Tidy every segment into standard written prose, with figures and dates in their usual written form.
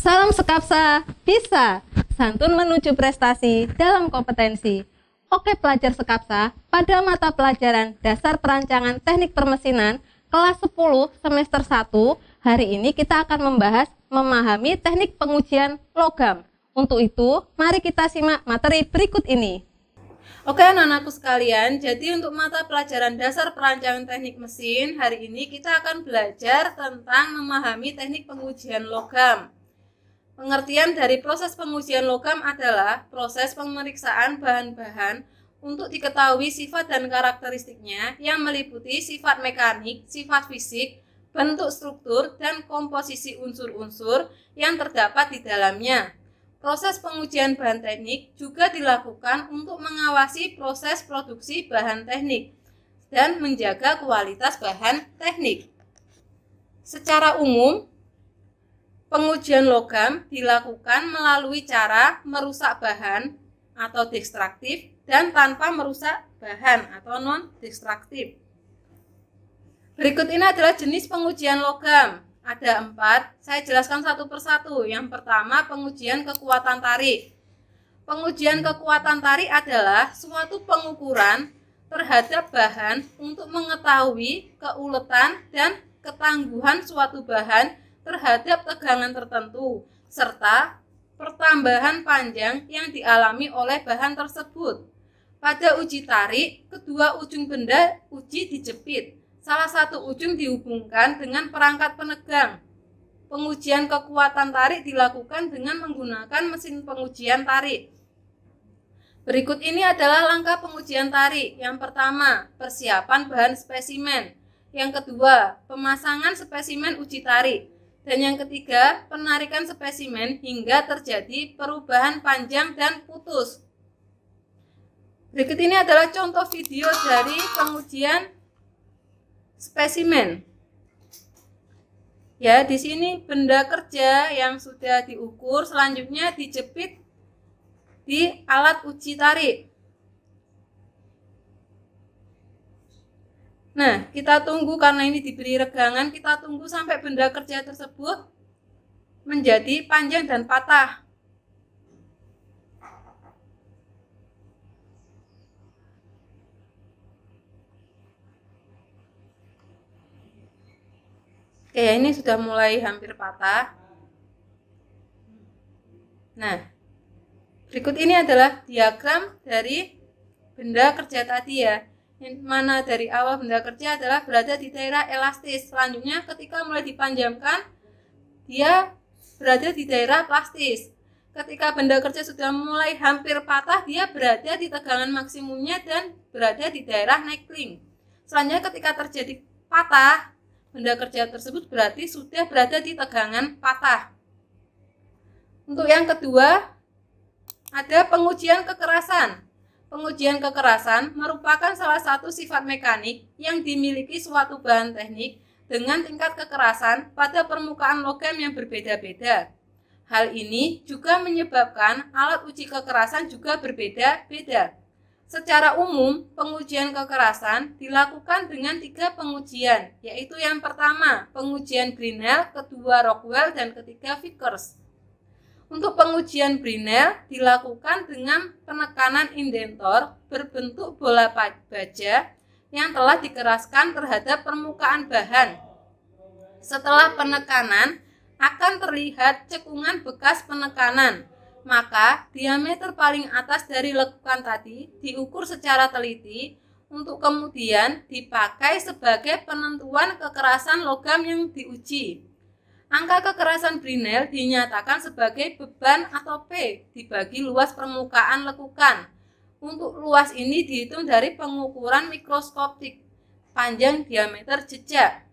Salam Sekapsa, bisa santun menuju prestasi dalam kompetensi. Oke pelajar Sekapsa, pada mata pelajaran Dasar Perancangan Teknik Permesinan kelas 10 semester 1, hari ini kita akan membahas memahami teknik pengujian logam. Untuk itu, mari kita simak materi berikut ini. Oke anak-anakku sekalian, jadi untuk mata pelajaran Dasar Perancangan Teknik Mesin, hari ini kita akan belajar tentang memahami teknik pengujian logam. Pengertian dari proses pengujian logam adalah proses pemeriksaan bahan-bahan untuk diketahui sifat dan karakteristiknya yang meliputi sifat mekanik, sifat fisik, bentuk struktur, dan komposisi unsur-unsur yang terdapat di dalamnya. Proses pengujian bahan teknik juga dilakukan untuk mengawasi proses produksi bahan teknik dan menjaga kualitas bahan teknik. Secara umum, pengujian logam dilakukan melalui cara merusak bahan atau destruktif dan tanpa merusak bahan atau non-destruktif. Berikut ini adalah jenis pengujian logam. Ada 4, saya jelaskan satu persatu. Yang pertama, pengujian kekuatan tarik. Pengujian kekuatan tarik adalah suatu pengukuran terhadap bahan untuk mengetahui keuletan dan ketangguhan suatu bahan terhadap tegangan tertentu, serta pertambahan panjang yang dialami oleh bahan tersebut. Pada uji tarik, kedua ujung benda uji dijepit. Salah satu ujung dihubungkan dengan perangkat penegang. Pengujian kekuatan tarik dilakukan dengan menggunakan mesin pengujian tarik. Berikut ini adalah langkah pengujian tarik. Yang pertama, persiapan bahan spesimen. Yang kedua, pemasangan spesimen uji tarik. Dan yang ketiga, penarikan spesimen hingga terjadi perubahan panjang dan putus. Berikut ini adalah contoh video dari pengujian spesimen. Ya, di sini benda kerja yang sudah diukur selanjutnya dijepit di alat uji tarik. Nah, kita tunggu karena ini diberi regangan, kita tunggu sampai benda kerja tersebut menjadi panjang dan patah. Oke, ini sudah mulai hampir patah. Nah, berikut ini adalah diagram dari benda kerja tadi ya. Yang mana dari awal benda kerja adalah berada di daerah elastis. Selanjutnya ketika mulai dipanjangkan, dia berada di daerah plastis. Ketika benda kerja sudah mulai hampir patah, dia berada di tegangan maksimumnya dan berada di daerah neckling. Selanjutnya ketika terjadi patah, benda kerja tersebut berarti sudah berada di tegangan patah. Untuk yang kedua, ada pengujian kekerasan. Pengujian kekerasan merupakan salah satu sifat mekanik yang dimiliki suatu bahan teknik dengan tingkat kekerasan pada permukaan logam yang berbeda-beda. Hal ini juga menyebabkan alat uji kekerasan juga berbeda-beda. Secara umum, pengujian kekerasan dilakukan dengan 3 pengujian, yaitu yang pertama, pengujian Brinell, kedua Rockwell, dan ketiga Vickers. Untuk pengujian Brinell dilakukan dengan penekanan indentor berbentuk bola baja yang telah dikeraskan terhadap permukaan bahan. Setelah penekanan, akan terlihat cekungan bekas penekanan. Maka, diameter paling atas dari lekukan tadi diukur secara teliti untuk kemudian dipakai sebagai penentuan kekerasan logam yang diuji. Angka kekerasan Brinell dinyatakan sebagai beban atau P dibagi luas permukaan lekukan. Untuk luas ini dihitung dari pengukuran mikroskopik panjang diameter jejak.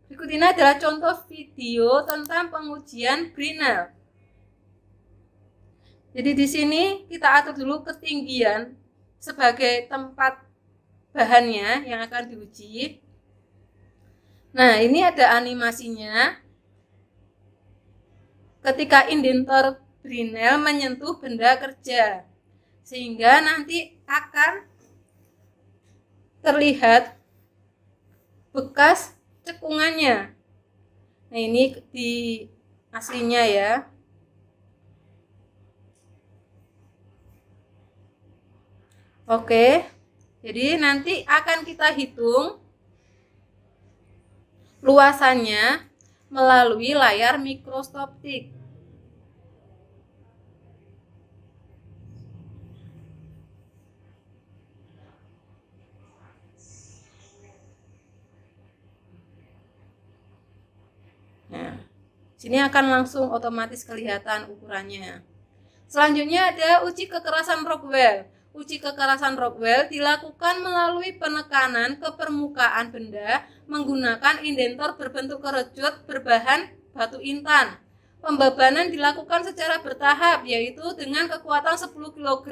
Berikut ini adalah contoh video tentang pengujian Brinell. Jadi di sini kita atur dulu ketinggian sebagai tempat bahannya yang akan diuji. Nah, ini ada animasinya. Ketika indentor Brinell menyentuh benda kerja, sehingga nanti akan terlihat bekas cekungannya. Nah, ini di aslinya ya. Oke, jadi nanti akan kita hitung luasannya melalui layar mikroskopik. Nah, sini akan langsung otomatis kelihatan ukurannya. Selanjutnya ada uji kekerasan Rockwell. Uji kekerasan Rockwell dilakukan melalui penekanan ke permukaan benda menggunakan indentor berbentuk kerucut berbahan batu intan. Pembebanan dilakukan secara bertahap, yaitu dengan kekuatan 10 kg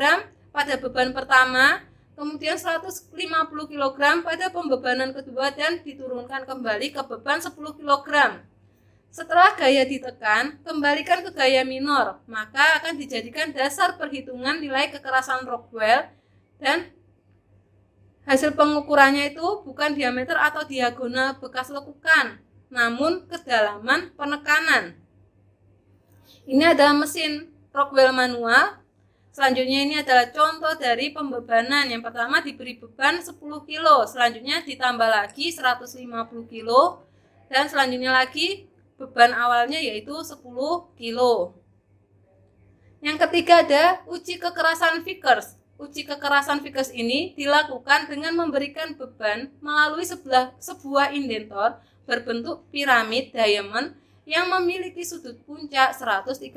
pada beban pertama, kemudian 150 kg pada pembebanan kedua, dan diturunkan kembali ke beban 10 kg. Setelah gaya ditekan, kembalikan ke gaya minor, maka akan dijadikan dasar perhitungan nilai kekerasan Rockwell, dan hasil pengukurannya itu bukan diameter atau diagonal bekas lekukan, namun kedalaman penekanan. Ini adalah mesin Rockwell manual. Selanjutnya ini adalah contoh dari pembebanan. Yang pertama diberi beban 10 kg, selanjutnya ditambah lagi 150 kg, dan selanjutnya lagi beban awalnya yaitu 10 kg. Yang ketiga ada uji kekerasan Vickers. Uji kekerasan Vickers ini dilakukan dengan memberikan beban melalui sebuah indentor berbentuk piramid diamond yang memiliki sudut puncak 136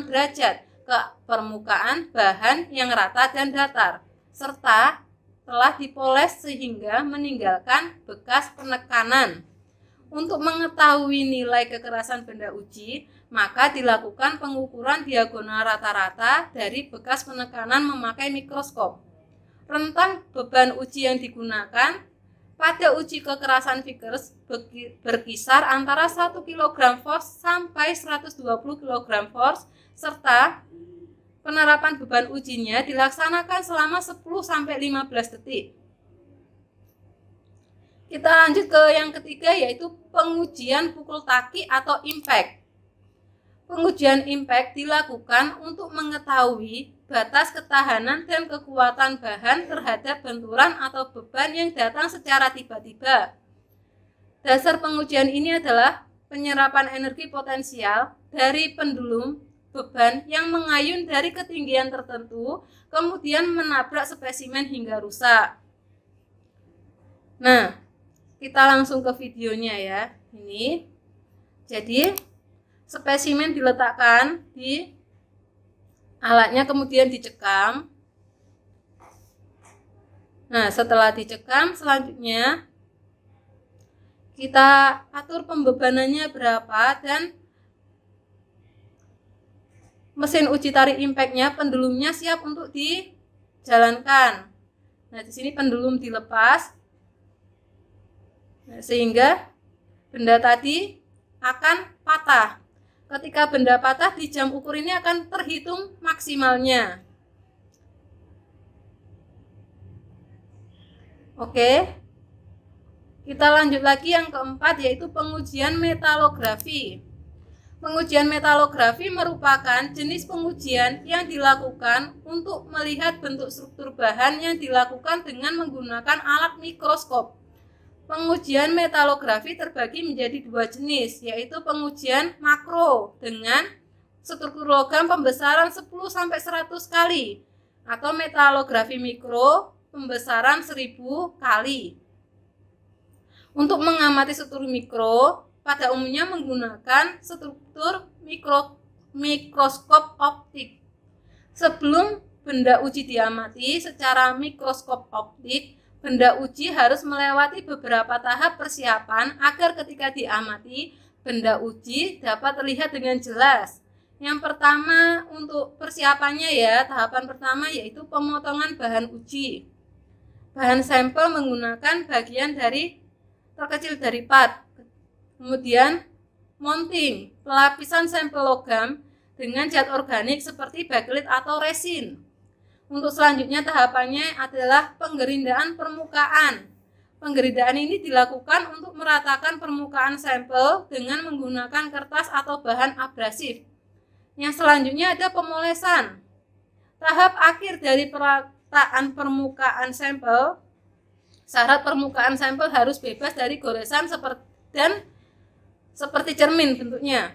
derajat ke permukaan bahan yang rata dan datar, serta telah dipoles sehingga meninggalkan bekas penekanan. Untuk mengetahui nilai kekerasan benda uji, maka dilakukan pengukuran diagonal rata-rata dari bekas penekanan memakai mikroskop. Rentang beban uji yang digunakan pada uji kekerasan Vickers berkisar antara 1 kg force sampai 120 kg force, serta penerapan beban ujinya dilaksanakan selama 10-15 detik. Kita lanjut ke yang ketiga, yaitu pengujian pukul taki atau impact. Pengujian impact dilakukan untuk mengetahui batas ketahanan dan kekuatan bahan terhadap benturan atau beban yang datang secara tiba-tiba. Dasar pengujian ini adalah penyerapan energi potensial dari pendulum beban yang mengayun dari ketinggian tertentu, kemudian menabrak spesimen hingga rusak. Nah, kita langsung ke videonya ya. Ini jadi spesimen diletakkan di alatnya, kemudian dicekam. Nah, setelah dicekam, selanjutnya kita atur pembebanannya berapa, dan mesin uji tarik impactnya, pendulumnya siap untuk dijalankan. Nah, di sini pendulum dilepas. Nah, sehingga benda tadi akan patah. Ketika benda patah, di jam ukur ini akan terhitung maksimalnya. Oke, kita lanjut lagi yang keempat, yaitu pengujian metalografi. Pengujian metalografi merupakan jenis pengujian yang dilakukan untuk melihat bentuk struktur bahan yang dilakukan dengan menggunakan alat mikroskop. Pengujian metalografi terbagi menjadi dua jenis, yaitu pengujian makro dengan struktur logam pembesaran 10-100 kali, atau metalografi mikro pembesaran 1000 kali. Untuk mengamati struktur mikro, pada umumnya menggunakan struktur mikroskop optik. Sebelum benda uji diamati secara mikroskop optik, benda uji harus melewati beberapa tahap persiapan agar ketika diamati, benda uji dapat terlihat dengan jelas. Yang pertama untuk persiapannya ya, tahapan pertama yaitu pemotongan bahan uji. Bahan sampel menggunakan bagian terkecil dari part. Kemudian mounting, pelapisan sampel logam dengan zat organik seperti bakelit atau resin. Untuk selanjutnya tahapannya adalah penggerindaan permukaan. Penggeridahan ini dilakukan untuk meratakan permukaan sampel dengan menggunakan kertas atau bahan abrasif. Yang selanjutnya ada pemolesan. Tahap akhir dari perataan permukaan sampel, syarat permukaan sampel harus bebas dari goresan seperti cermin bentuknya.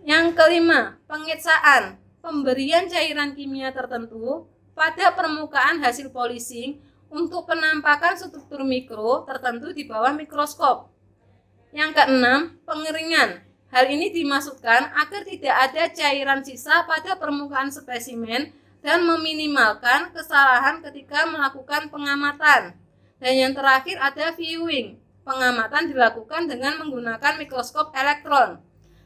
Yang kelima, pengecsaan. Pemberian cairan kimia tertentu pada permukaan hasil polishing untuk penampakan struktur mikro tertentu di bawah mikroskop. Yang keenam, pengeringan. Hal ini dimaksudkan agar tidak ada cairan sisa pada permukaan spesimen dan meminimalkan kesalahan ketika melakukan pengamatan. Dan yang terakhir ada viewing. Pengamatan dilakukan dengan menggunakan mikroskop elektron.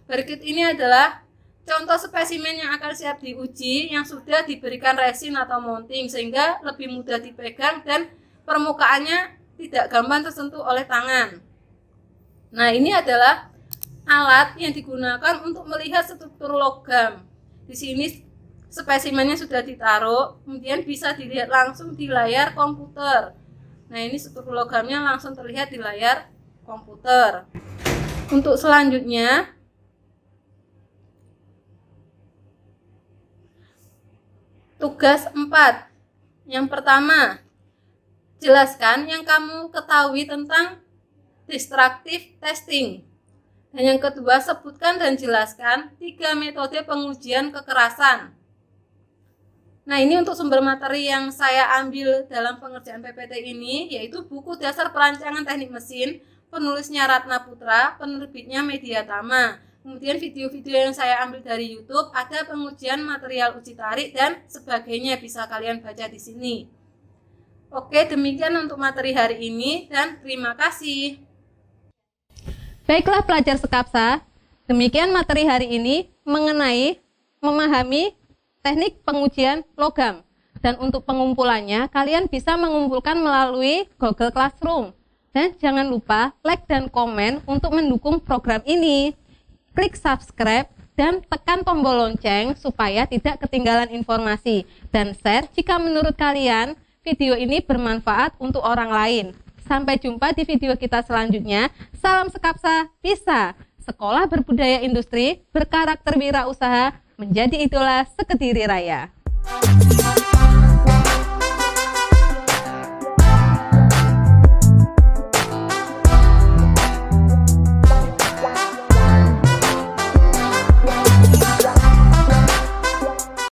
Berikut ini adalah contoh spesimen yang akan siap diuji yang sudah diberikan resin atau mounting sehingga lebih mudah dipegang dan permukaannya tidak gampang tersentuh oleh tangan. Nah, ini adalah alat yang digunakan untuk melihat struktur logam. Di sini spesimennya sudah ditaruh, kemudian bisa dilihat langsung di layar komputer. Nah, ini struktur logamnya langsung terlihat di layar komputer. Untuk selanjutnya, tugas 4. Yang pertama, jelaskan yang kamu ketahui tentang destructive testing. Dan yang kedua, sebutkan dan jelaskan 3 metode pengujian kekerasan. Nah, ini untuk sumber materi yang saya ambil dalam pengerjaan PPT ini, yaitu buku dasar perancangan teknik mesin, penulisnya Ratna Putra, penerbitnya Mediatama. Kemudian video-video yang saya ambil dari YouTube, ada pengujian material uji tarik dan sebagainya, bisa kalian baca di sini. Oke, demikian untuk materi hari ini dan terima kasih. Baiklah pelajar Sekapsa, demikian materi hari ini mengenai memahami teknik pengujian logam. Dan untuk pengumpulannya, kalian bisa mengumpulkan melalui Google Classroom. Dan jangan lupa like dan komen untuk mendukung program ini. Klik subscribe dan tekan tombol lonceng supaya tidak ketinggalan informasi. Dan share jika menurut kalian video ini bermanfaat untuk orang lain. Sampai jumpa di video kita selanjutnya. Salam Sekapsa, bisa! Sekolah berbudaya industri, berkarakter wirausaha, menjadi idola sekediri raya.